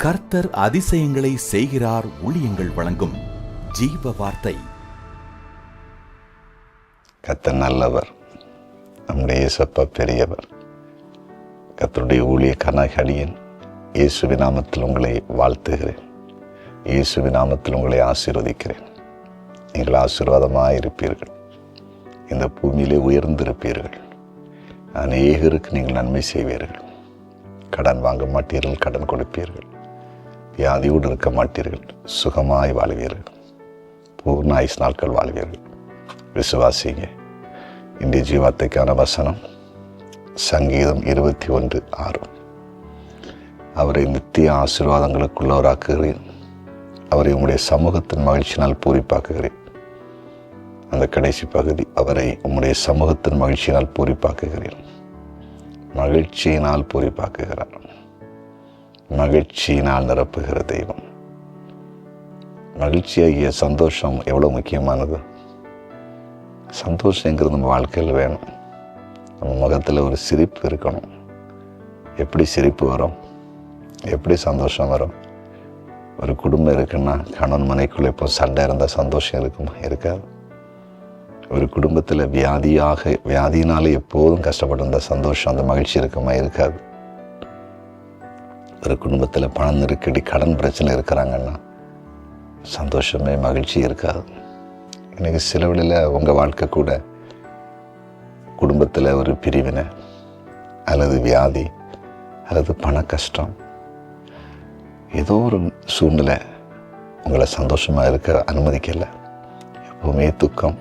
கர்த்தர் அதிசயங்களை செய்கிறார் ஊழியங்கள் வழங்கும் ஜீவ வார்த்தை. கர்த்தர் நல்லவர், நம்முடைய இயேசப்பா பெரியவர். கர்த்தருடைய ஊழியக்காரனாகிய அடியேன் இயேசுவின் நாமத்தில் உங்களை வாழ்த்துகிறேன். இயேசுவின் நாமத்தில் உங்களை ஆசீர்வதிக்கிறேன். நீங்கள் ஆசீர்வாதமாக இருப்பீர்கள். இந்த பூமியிலே உயர்ந்திருப்பீர்கள். அநேகருக்கு நீங்கள் நன்மை செய்வீர்கள். கடன் வாங்க மாட்டீர்கள், கடன் கொடுப்பீர்கள். வியாதியோடு இருக்க மாட்டீர்கள், சுகமாய் வாழ்வீர்கள். பூர்ண ஆயுசு நாட்கள் வாழ்வீர்கள். விசுவாசிங்க. இன்றைய ஜீவார்த்தைக்கான வசனம் சங்கீதம் 21:6. அவரை நித்திய ஆசீர்வாதங்களுக்குள்ளவராக்குகிறேன். அவரை உம்முடைய சமூகத்தின் மகிழ்ச்சியினால் பூரிப்பாக்குகிறேன். அந்த கடைசி பகுதி, அவரை உம்முடைய சமூகத்தின் மகிழ்ச்சியினால் பூரிப்பாக்குகிறேன். மகிழ்ச்சியினால் பூரிப்பாக்குகிறார். மகிழ்ச்சியினால் நிரப்புகிற தெய்வம். மகிழ்ச்சியாகிய சந்தோஷம் எவ்வளோ முக்கியமானது. சந்தோஷங்கிறது நம்ம வாழ்க்கையில் வேணும். நம்ம முகத்தில் ஒரு சிரிப்பு இருக்கணும். எப்படி சிரிப்பு வரும்? எப்படி சந்தோஷம் வரும்? ஒரு குடும்பம் இருக்குன்னா கணவன் மனைக்குள்ளே எப்போ சண்டை இருந்தால் சந்தோஷம் இருக்குமா? இருக்காது. ஒரு குடும்பத்தில் வியாதியினாலே எப்போதும் கஷ்டப்பட்டிருந்த சந்தோஷம், அந்த மகிழ்ச்சி இருக்குமா? இருக்காது. ஒரு குடும்பத்தில் பண நெருக்கடி, கடன் பிரச்சனை இருக்கிறாங்கன்னா சந்தோஷமே மகிழ்ச்சி இருக்காது. இன்னைக்கு சில வேளையில் உங்கள் வாழ்க்கை கூட குடும்பத்தில் ஒரு பிரிவினை அல்லது வியாதி அல்லது பண கஷ்டம், ஏதோ ஒரு சூழ்நிலை உங்களை சந்தோஷமாக இருக்க அனுமதிக்கலை. எப்போவுமே துக்கம்,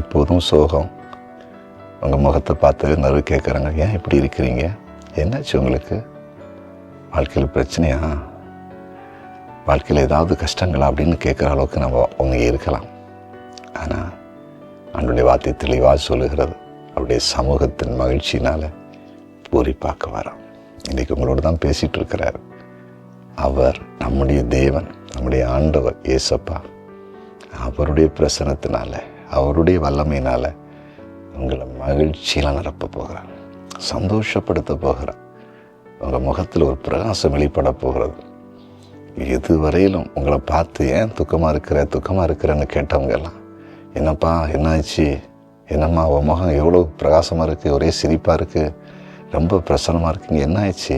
எப்போதும் சோகம். உங்கள் முகத்தை பார்த்து நறுவு கேட்குறாங்க, ஏன் இப்படி இருக்கிறீங்க? என்னாச்சு உங்களுக்கு? வாழ்க்கையில் பிரச்சனையா? வாழ்க்கையில் ஏதாவது கஷ்டங்களா அப்படின்னு கேட்குற அளவுக்கு அவங்க இருக்கலாம். ஆனால் அவனுடைய வார்த்தை தெளிவாக சொல்லுகிறது, அவருடைய சமூகத்தின் மகிழ்ச்சியினால் பூரிப்பாக்க வரோம். இன்றைக்கி உங்களோடு தான் பேசிகிட்டு இருக்கிறார். அவர் நம்முடைய தேவன், நம்முடைய ஆண்டவர் இயேசப்பா. அவருடைய பிரசன்னத்தினால, அவருடைய வல்லமையினால் உங்களை மகிழ்ச்சியில் நிரப்ப போகிறார், சந்தோஷப்படுத்த போகிறார். உங்கள் முகத்தில் ஒரு பிரகாசம் வெளிப்பட போகிறது. இதுவரையிலும் உங்களை பார்த்து ஏன் துக்கமாக இருக்கிறேன்னு கேட்டவங்க எல்லாம், என்னப்பா என்னாச்சு, என்னம்மா உன் முகம் எவ்வளோ பிரகாசமாக இருக்குது, ஒரே சிரிப்பாக இருக்குது, ரொம்ப பிரசன்னமாக இருக்குங்க, என்ன ஆயிடுச்சு,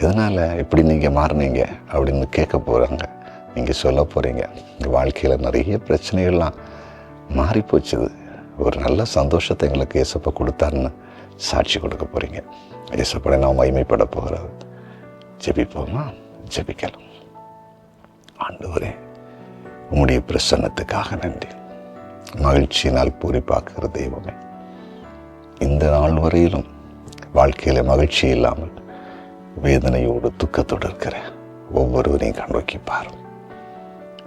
எதனால் எப்படி நீங்கள் மாறினீங்க அப்படின்னு கேட்க போகிறாங்க. நீங்கள் சொல்ல போகிறீங்க, எங்கள் வாழ்க்கையில் நிறைய பிரச்சனைகள்லாம் மாறி போச்சுது, ஒரு நல்ல சந்தோஷத்தை எங்களுக்கு இயேசப்பா கொடுத்தாருன்னு சாட்சி கொடுக்க போகிறீங்க. இயேசப்பா நான் மகிமைப்பட போகிறது. ஜெபிப்போமா? ஜெபிக்கலாம். ஆண்டவரே, உம்முடைய பிரசன்னத்துக்காக நன்றி. மகிழ்ச்சியினால் பூரிப்பாக்குகிற தெய்வமே, இந்த நாள் வரையிலும் வாழ்க்கையில் மகிழ்ச்சி இல்லாமல் வேதனையோடு துக்கத்தோடு இருக்கிற ஒவ்வொருவரையும் கண்ணோக்கி பாரும்.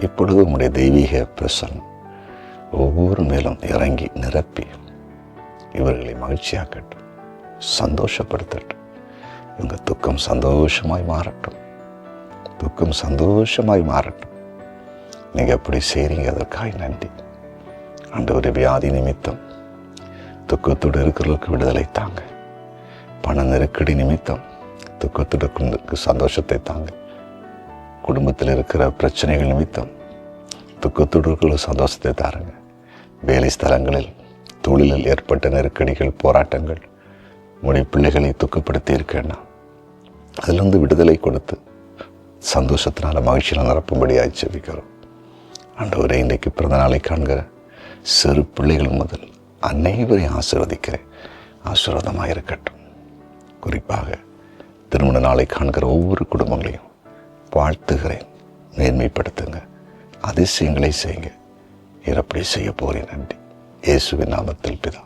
இப்பொழுது உம்முடைய தெய்வீக பிரசன்னம் ஒவ்வொரு மேலும் இறங்கி நிரப்பி இவர்களை மகிழ்ச்சியாக்கட்டும், சந்தோஷப்படுத்தட்டும். இவங்க துக்கம் சந்தோஷமாய் மாறட்டும், துக்கம் சந்தோஷமாய் மாறட்டும். நீங்கள் எப்படி செய்கிறீங்க, அதற்காக நன்றி. ஆண்டவரே, வியாதி நிமித்தம் துக்கத்தோடு இருக்கிறவர்களுக்கு விடுதலை தாங்க. பண நெருக்கடி நிமித்தம் துக்கத்தோடு சந்தோஷத்தை தாங்க. குடும்பத்தில் இருக்கிற பிரச்சனைகள் நிமித்தம் துக்கத்தோடு இருக்கிற சந்தோஷத்தை தாருங்க. வேலை ஸ்தலங்களில், தொழிலில் ஏற்பட்ட நெருக்கடிகள், போராட்டங்கள் உங்களுடைய பிள்ளைகளை துக்கப்படுத்தி இருக்கேன்னா அதிலிருந்து விடுதலை கொடுத்து சந்தோஷத்தினால மகிழ்ச்சியில் நிரப்பும்படியாக ஜெபிக்கிறோம். ஆண்டவரே, இன்றைக்கு பிறந்த நாளை காண்கிற சிறு பிள்ளைகள் முதல் அனைவரையும் ஆசீர்வதிக்கிறேன். ஆசீர்வாதமாக இருக்கட்டும். குறிப்பாக திருமண நாளை காண்கிற ஒவ்வொரு குடும்பங்களையும் வாழ்த்துகிறேன். மேன்மைப்படுத்துங்க, அதிசயங்களை செய்யுங்க. எப்படி செய்ய போகிறேன். நன்றி. இயேசுவின் நாமத்தில் பிதா.